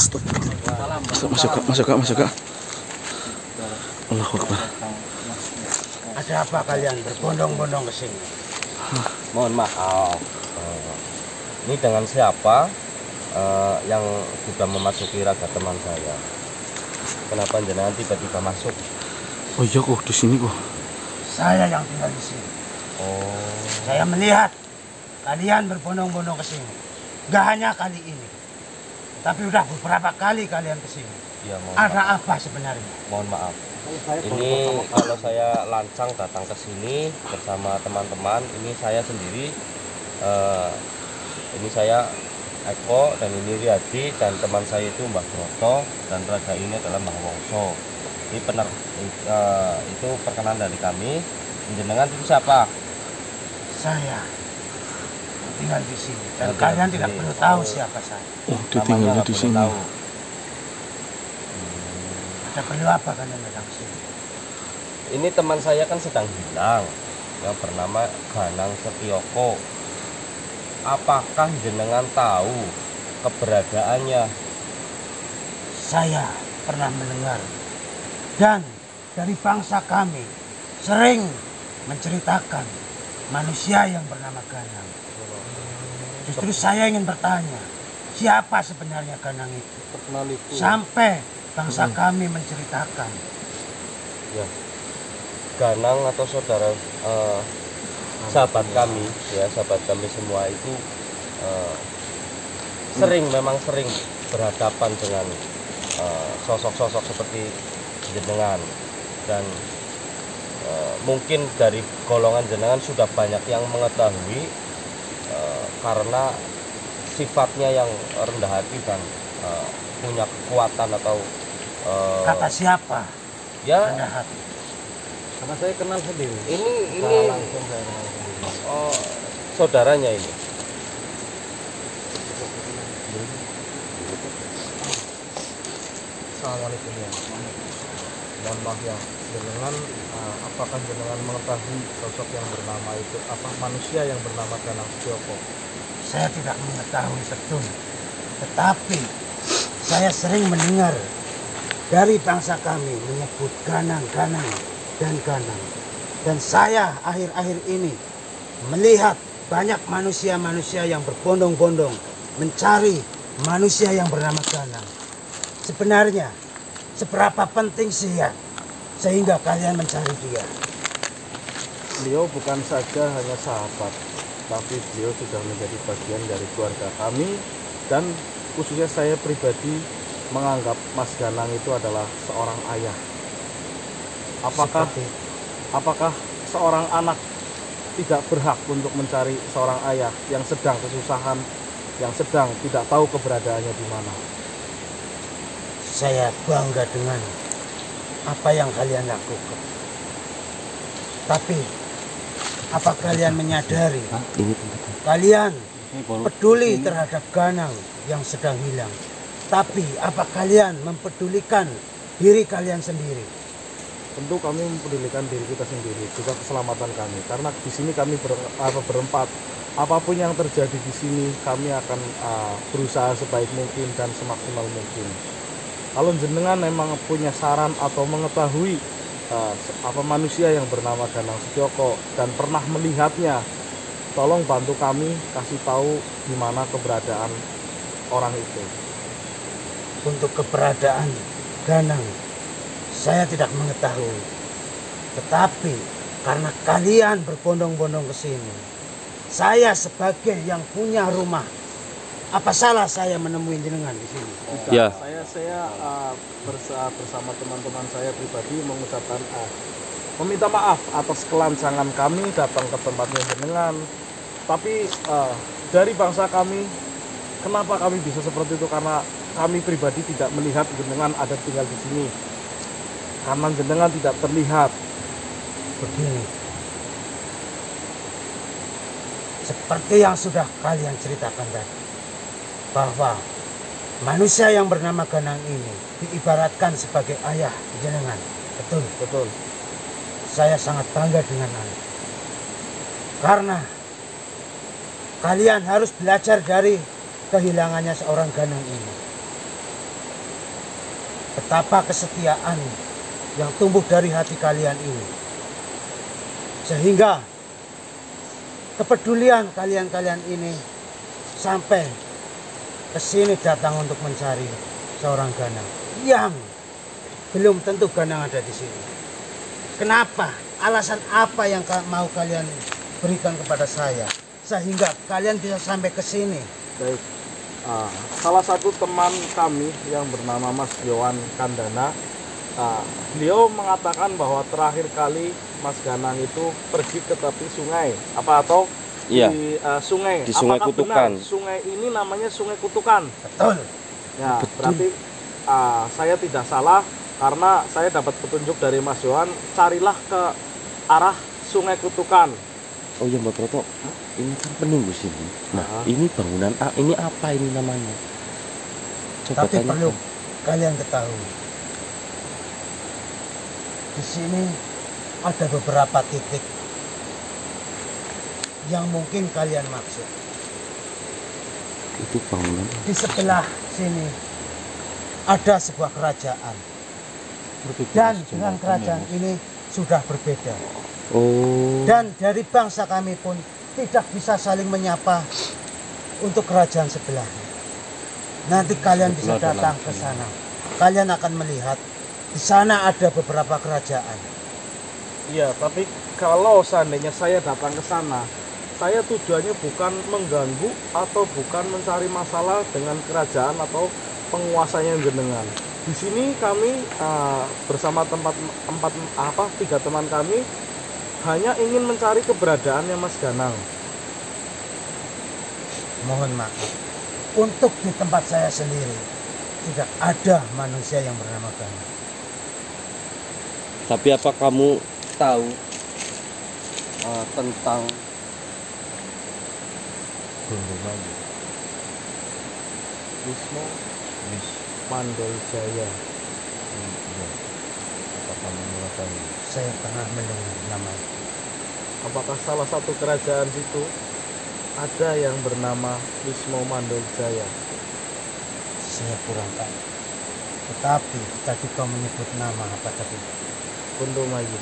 Masuk kak. Allahu Akbar. Ada apa kalian berbondong-bondong ke sini? Mohon maaf. Ini dengan siapa yang sudah memasuki raga teman saya? Kenapa jenengan tiba-tiba masuk? Oh iya kok di sini kok. Saya yang tinggal di sini. Oh. Saya melihat kalian berbondong-bondong ke sini. Gak hanya kali ini, tapi udah beberapa kali kalian ke sini. Ya, ada apa sebenarnya? Mohon maaf. Ini kalau saya lancang datang ke sini bersama teman-teman, ini saya sendiri. Ini saya Eko dan ini Riyadi dan teman saya itu Mbah Broto dan raga ini adalah Mbah Wongso. Ini itu perkenalan dari kami. Jenengan itu siapa? Saya tinggal di sini dan kalian tidak perlu tahu siapa saya. Oh, dia tinggalnya di sini. Ada perlu apa kalian datang ke sini? Ini teman saya kan sedang hilang, yang bernama Ganang Setioko. Apakah jenengan tahu keberadaannya? Saya pernah mendengar dan dari bangsa kami sering menceritakan manusia yang bernama Ganang. Justru saya ingin bertanya, siapa sebenarnya Ganang itu? Sampai bangsa kami menceritakan. Ya, Ganang atau saudara sahabat kami, ya sahabat kami semua itu memang sering berhadapan dengan sosok-sosok seperti jenengan dan mungkin dari golongan jenengan sudah banyak yang mengetahui karena sifatnya yang rendah hati dan punya kekuatan atau kata siapa? Ya, rendah hati. Karena saya kenal sendiri. Ini Langsung saya kenal sendiri. Oh, saudaranya ini. Assalamualaikum ya. Mohon maaf ya, jenengan apakah jenengan mengetahui sosok yang bernama itu, apa manusia yang bernama Ganang Setioko? Saya tidak mengetahui betul, tetapi saya sering mendengar dari bangsa kami menyebut Ganang dan Ganang. Dan saya akhir-akhir ini melihat banyak manusia-manusia yang berbondong-bondong mencari manusia yang bernama Ganang. Sebenarnya seberapa penting sih ya sehingga kalian mencari dia? Beliau bukan saja hanya sahabat, tapi beliau sudah menjadi bagian dari keluarga kami, dan khususnya saya pribadi menganggap Mas Ganang itu adalah seorang ayah. Apakah seorang anak tidak berhak untuk mencari seorang ayah yang sedang kesusahan, yang sedang tidak tahu keberadaannya di mana? Saya bangga dengan apa yang kalian lakukan. Tapi apa kalian menyadari kalian peduli terhadap Ganang yang sedang hilang? Tapi apa kalian mempedulikan diri kalian sendiri? Tentu kami mempedulikan diri kita sendiri, juga keselamatan kami. Karena di sini kami berempat. Apapun yang terjadi di sini, kami akan berusaha sebaik mungkin dan semaksimal mungkin. Kalau jenengan memang punya saran atau mengetahui apa manusia yang bernama Ganang Setioko dan pernah melihatnya, tolong bantu kami kasih tahu di mana keberadaan orang itu. Untuk keberadaan Ganang saya tidak mengetahui, tetapi karena kalian berbondong-bondong ke sini, saya sebagai yang punya rumah, apa salah saya menemui jenengan di sini? Ya. Saya bersama teman-teman saya pribadi mengucapkan meminta maaf atas kelancangan kami datang ke tempatnya jenengan. Tapi dari bangsa kami, kenapa kami bisa seperti itu? Karena kami pribadi tidak melihat jenengan ada tinggal di sini. Karena jenengan tidak terlihat. Begini, seperti yang sudah kalian ceritakan tadi, bahwa manusia yang bernama Ganang ini diibaratkan sebagai ayah jenengan. Betul? Betul. Saya sangat bangga dengan Anda. Karena kalian harus belajar dari kehilangannya seorang Ganang ini. betapa kesetiaan yang tumbuh dari hati kalian ini. Sehingga kepedulian kalian-kalian ini sampai ke sini datang untuk mencari seorang Ganang yang belum tentu Ganang ada di sini. Kenapa? Alasan apa yang mau kalian berikan kepada saya sehingga kalian bisa sampai ke sini? Baik. Salah satu teman kami yang bernama Mas Yohan Kandana, beliau mengatakan bahwa terakhir kali Mas Ganang itu pergi ke tepi sungai, atau Iya. di sungai. Di Sungai Apakah Kutukan. benar sungai ini namanya Sungai Kutukan? Betul. Ya, berarti saya tidak salah karena saya dapat petunjuk dari Mas Yohan, carilah ke arah Sungai Kutukan. Oh iya Mbak Broto, ini kan penunggu sini. Nah, ini bangunan ini apa ini namanya? Coba Tapi tanyakan. perlu kalian ketahui, di sini ada beberapa titik yang mungkin kalian maksud. Itu bangunan. Di sebelah sini ada sebuah kerajaan, dan dengan kerajaan ini sudah berbeda. Oh. Dan dari bangsa kami pun tidak bisa saling menyapa untuk kerajaan sebelah. Nanti kalian bisa datang ke sana. Kalian akan melihat di sana ada beberapa kerajaan. Iya, tapi kalau seandainya saya datang ke sana, saya tujuannya bukan mengganggu atau bukan mencari masalah dengan kerajaan atau penguasanya jenengan. Di sini kami bersama tiga teman kami hanya ingin mencari keberadaannya Mas Ganang. Mohon maaf, untuk di tempat saya sendiri tidak ada manusia yang bernama Ganang. Tapi apa kamu tahu tentang Gondomayu, Wisnu Mandol Jaya? apa kamu mengetahui? Saya pernah mendengar nama itu. Apakah salah satu kerajaan situ ada yang bernama Wisnu Mandol Jaya? Saya kurang tahu. Tetapi tadi kau menyebut nama apa tadi? Gondomayu.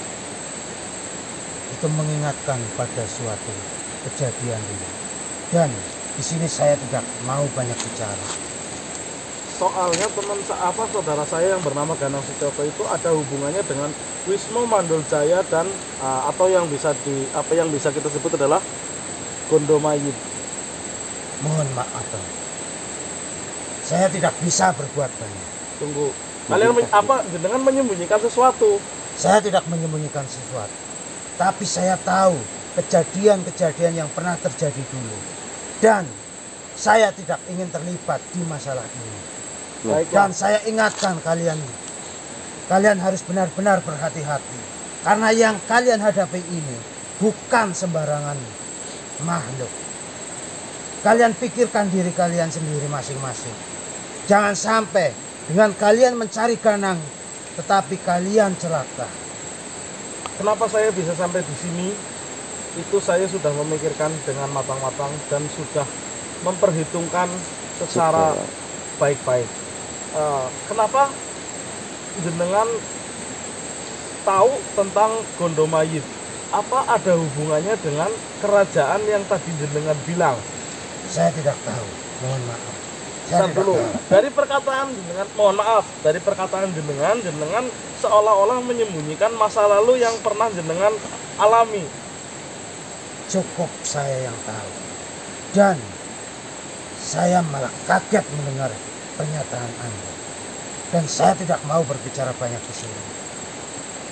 Itu mengingatkan pada suatu kejadian dulu. Dan di sini saya tidak mau banyak bicara. Soalnya saudara saya yang bernama Ganang Sujoko itu ada hubungannya dengan Wisnu Mandol Jaya dan atau yang bisa kita sebut adalah Gondomayu. Mohon maaf, saya tidak bisa berbuat banyak. Tunggu, kalian dengan menyembunyikan sesuatu? Saya tidak menyembunyikan sesuatu, tapi saya tahu kejadian-kejadian yang pernah terjadi dulu, dan saya tidak ingin terlibat di masalah ini. Dan saya ingatkan kalian harus benar-benar berhati-hati, karena yang kalian hadapi ini bukan sembarangan makhluk. Kalian pikirkan diri kalian sendiri masing-masing. Jangan sampai dengan kalian mencari Ganang, tetapi kalian celaka. Kenapa saya bisa sampai di sini? Itu saya sudah memikirkan dengan matang-matang dan sudah memperhitungkan secara baik-baik. Kenapa jenengan tahu tentang Gondomayu? Apa ada hubungannya dengan kerajaan yang tadi jenengan bilang? Saya tidak tahu, mohon maaf. Bentar dulu. Dari perkataan jenengan, mohon maaf, dari perkataan jenengan seolah-olah menyembunyikan masa lalu yang pernah jenengan alami. Cukup saya yang tahu. Dan saya malah kaget mendengar pernyataan Anda. Dan saya tidak mau berbicara banyak di sini.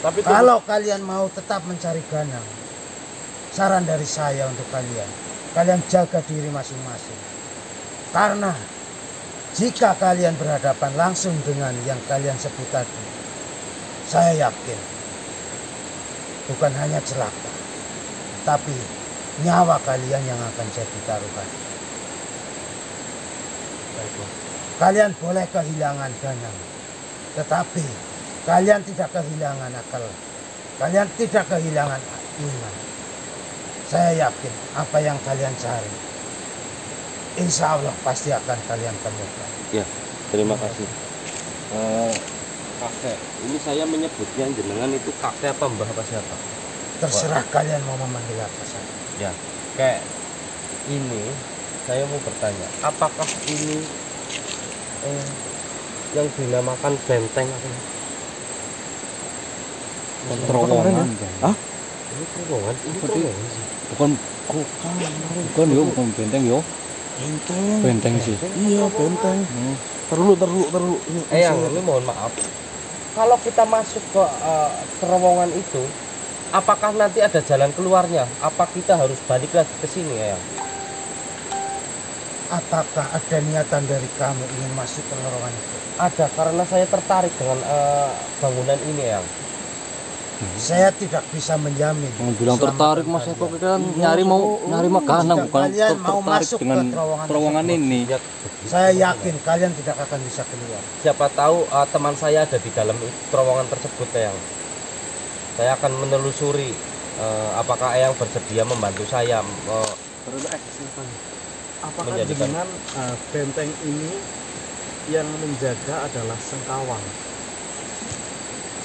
Tapi kalau kalian mau tetap mencari Ganang, saran dari saya untuk kalian jaga diri masing-masing. Karena jika kalian berhadapan langsung dengan yang kalian sebut tadi, saya yakin bukan hanya celaka, tapi nyawa kalian yang akan jadi taruhan. Kalian boleh kehilangan Ganang, tetapi kalian tidak kehilangan akal. Kalian tidak kehilangan iman. Saya yakin apa yang kalian cari, insya Allah pasti akan kalian temukan. Ya, terima kasih. Kakek, ini saya menyebutnya jenengan itu kakek apa mbah apa siapa? Terserah kalian mau memanggil apa saja. Ya, kayak ini saya mau bertanya, apakah ini yang dinamakan benteng apa? Terowongan. Hah? Ini terowongan, ini Seperti- terowongan sih. Bukan bukan yo, bukan benteng yo. Benteng. Benteng sih. Iya, benteng. Terlalu. Ini mohon maaf. Kalau kita masuk ke terowongan itu, apakah nanti ada jalan keluarnya? Apa kita harus balik lagi ke sini, Eyang? Apakah ada niatan dari kamu ingin masuk ke lorong itu? Ada, karena saya tertarik dengan bangunan ini, Eyang. Saya tidak bisa menjamin. Bilang keselamatan tertarik Mas kalian. Eko kan nyari makanan Jika bukan kalian mau tertarik masuk dengan ke terowongan ini. Ya, Saya yakin kalian tidak akan bisa keluar. siapa tahu teman saya ada di dalam terowongan tersebut, Eyang. Saya akan menelusuri apakah Eyang bersedia membantu saya. Apakah Menjadikan- dengan benteng ini yang menjaga adalah Sengkawang?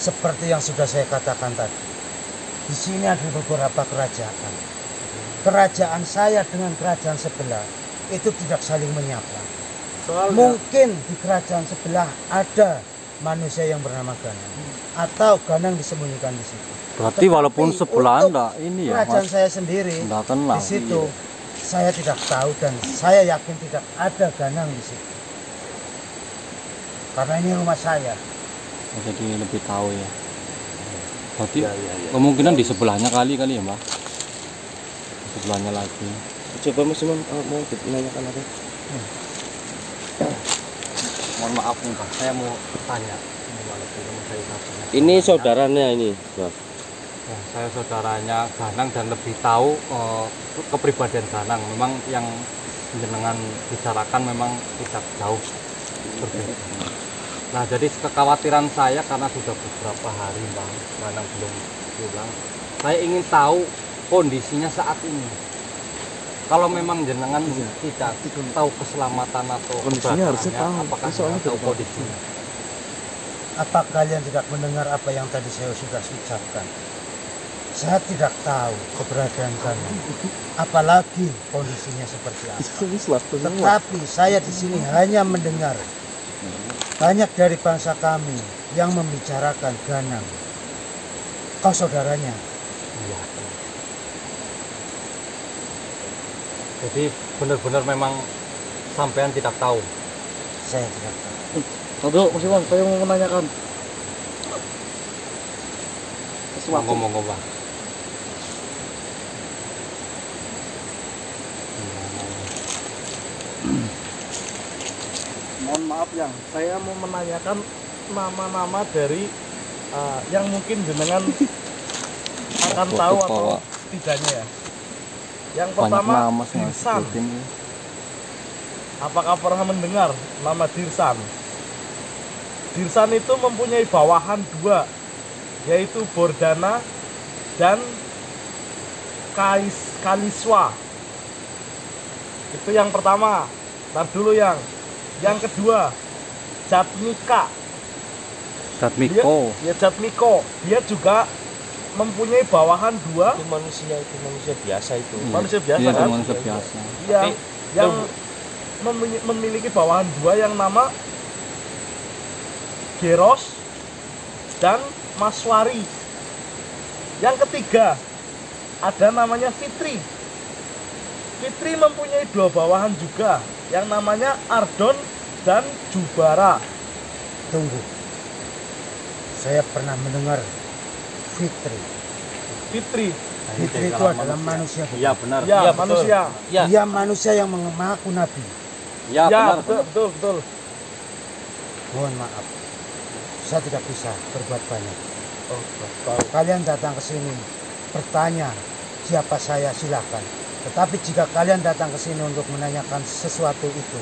Seperti yang sudah saya katakan tadi, di sini ada beberapa kerajaan. Kerajaan saya dengan kerajaan sebelah itu tidak saling menyapa. Soalnya Mungkin di kerajaan sebelah ada manusia yang bernama Ganang, atau Ganang disembunyikan di situ. Berarti walaupun Tetapi sebelah untuk enggak ini ya Kerajaan Mas. saya sendiri Enggak kenal. di situ saya tidak tahu dan saya yakin tidak ada Ganang di situ. Karena ini rumah saya. Jadi lebih tahu ya. Berarti Ya. kemungkinan di sebelahnya kali ya Mbak. Sebelahnya lagi. Coba Mas Imam mau menanyakan apa? Mohon maaf nih Pak, saya mau tanya. Ini saudaranya ini, Mbak. Ya, saya saudaranya Ganang dan lebih tahu kepribadian Ganang. Memang yang jenengan bicarakan memang tidak jauh berbeda. Nah, jadi kekhawatiran saya karena sudah beberapa hari Bang Ganang belum pulang. Saya ingin tahu kondisinya saat ini. Kalau memang jenengan tidak tahu keselamatan atau Kondisinya harusnya keberadaannya, tahu. apakah Soalnya jenengan tahu tidak tahu. kondisinya? Apa kalian tidak mendengar apa yang tadi saya sudah ucapkan? Saya tidak tahu keberadaan Ganang, apalagi kondisinya seperti apa. Tetapi saya di sini hanya mendengar banyak dari bangsa kami yang membicarakan Ganang. Kau saudaranya? Iya. Jadi benar-benar memang sampean tidak tahu. Saya tidak tahu. Aduh, Mas Iwan, saya mau menanyakan sesuatu. Ngomong-ngomong Bang. Mohon maaf yang saya mau menanyakan nama-nama dari yang mungkin jenengan akan tahu atau tidaknya ya. Yang Banyak pertama nama sih yang Dirsan. disebutin. Apakah pernah mendengar nama Dirsan? Dirsan itu mempunyai bawahan dua, yaitu Bordana dan Kaliswa. Itu yang pertama. Ntar dulu yang kedua, Jatmika. Datmiko. Ya Jatmiko. Dia juga mempunyai bawahan dua, Itu manusia biasa itu. manusia biasa Iya, kan? manusia biasa. yang memiliki bawahan dua yang nama Geros dan Maswari. Yang ketiga ada namanya Fitri. Fitri mempunyai dua bawahan juga yang namanya Ardon dan Jubara. Tunggu. Saya pernah mendengar Fitri. Fitri, Fitri itu adalah manusia. Iya benar. ya, Iya, betul. manusia. Ya, Dia manusia yang mengaku nabi. Iya Ya, benar. betul. Mohon maaf. Saya tidak bisa berbuat banyak. Oh, Kalau kalian datang ke sini bertanya siapa saya, silakan. Tetapi jika kalian datang ke sini untuk menanyakan sesuatu itu,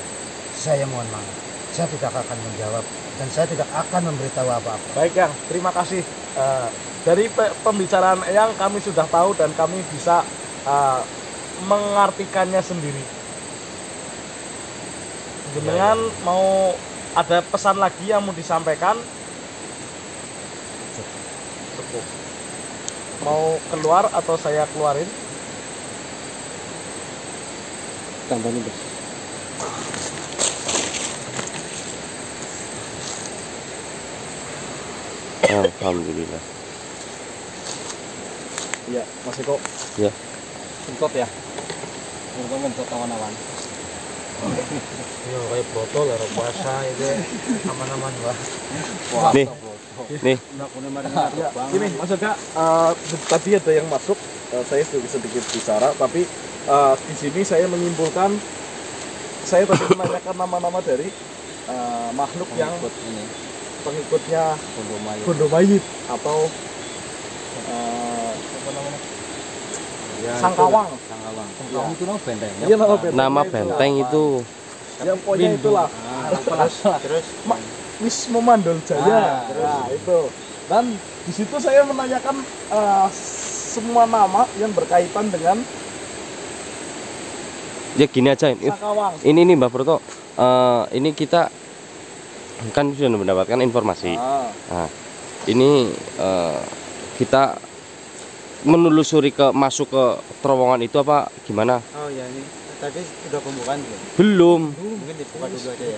saya mohon maaf. Saya tidak akan menjawab dan saya tidak akan memberitahu apa-apa. Baik Yang, terima kasih. Dari pembicaraan Yang kami sudah tahu dan kami bisa mengartikannya sendiri. Dengan mau ada pesan lagi yang mau disampaikan cukup. Mau keluar atau saya keluarin? Tambahin bos. Alhamdulillah. Iya, Mas Eko. Ya. Bentot ya. Bentot awan-awan. Yo kayak botol ya puasa itu aman-aman Pak. Nih. Nih. Ya, ini maksudnya tadi ada yang masuk, saya sedikit bicara, tapi di sini saya menyimpulkan, saya tadi menanyakan nama-nama dari makhluk yang ini pengikutnya Gondomayit. Gondomayit atau Apa namanya? Sangkawang. Sangkawang. Sangkawang itu nama benteng. Iya, nama benteng. Nama benteng itu Ya pokoknya itulah. Terus Wisma Mandol Jaya. Nah, itu. Dan di situ saya menanyakan semua nama yang berkaitan dengan ya gini aja ini. Sangkawang. Ini nih Mbak Broto. Ini kita kan sudah mendapatkan informasi. Nah, ini kita menelusuri masuk ke terowongan itu apa gimana? oh ya ini tadi sudah pembukaan belum? Belum. Mungkin dibuka dulu aja ya.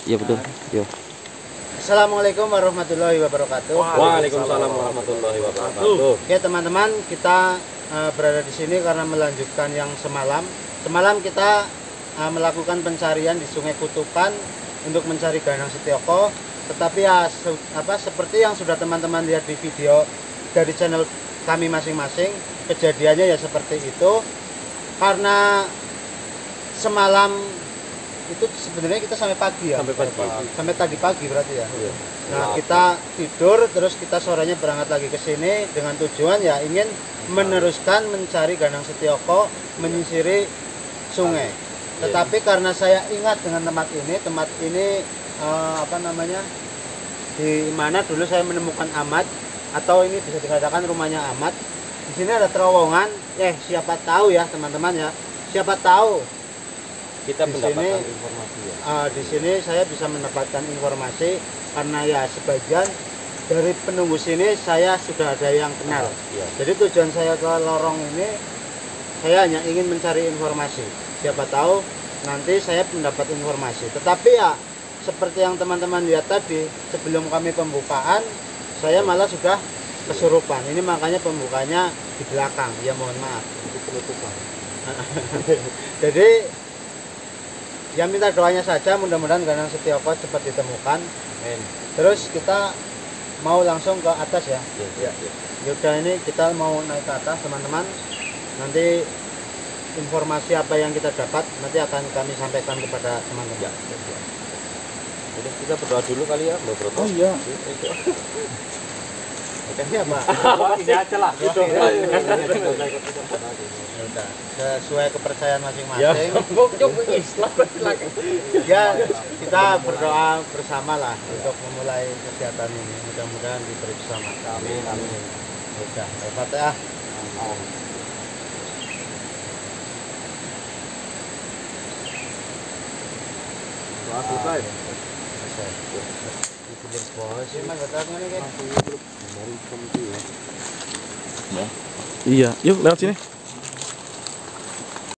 Ya betul. Yo. Assalamualaikum warahmatullahi wabarakatuh. Waalaikumsalam warahmatullahi wabarakatuh. Oke teman-teman, kita berada di sini karena melanjutkan yang semalam. Semalam kita melakukan pencarian di Sungai Kutukan untuk mencari Ganang Setioko. Tetapi ya seperti yang sudah teman-teman lihat di video dari channel kami masing-masing, kejadiannya ya seperti itu. Karena semalam itu sebenarnya kita sampai pagi ya. Sampai tadi pagi berarti ya. Nah, kita tidur terus kita sorenya berangkat lagi ke sini dengan tujuan ya ingin meneruskan mencari Ganang Setioko, menyisiri sungai. Tetapi karena saya ingat dengan tempat ini di mana dulu saya menemukan Ahmad, atau ini bisa dikatakan rumahnya Ahmad. Di sini ada terowongan. Siapa tahu ya teman-teman ya. Siapa tahu Kita di mendapatkan sini, informasi ya. di sini saya bisa mendapatkan informasi karena ya sebagian dari penunggu sini saya sudah ada yang kenal. Jadi tujuan saya ke lorong ini saya hanya ingin mencari informasi. Siapa tahu nanti saya mendapat informasi. Tetapi ya seperti yang teman-teman lihat tadi, sebelum kami pembukaan saya malah sudah kesurupan. Ini makanya pembukanya di belakang. Ya mohon maaf. Itu penutupan. Jadi ya minta doanya saja, mudah-mudahan Ganang Setioko cepat ditemukan. Terus kita mau langsung ke atas ya. Yaudah, ini kita mau naik ke atas teman-teman. Nanti informasi apa yang kita dapat nanti akan kami sampaikan kepada teman-teman. Jadi kita berdoa dulu kali ya, Mbak Broto. Oh iya. Iya Pak. Ini aja lah. Yaudah, sesuai kepercayaan masing-masing. Ya. Ya, kita berdoa bersama lah untuk memulai kegiatan ini. Mudah-mudahan diberi keselamatan. Amin. Udah, Al-Fatihah. Selesai. Iya, yuk lewat sini.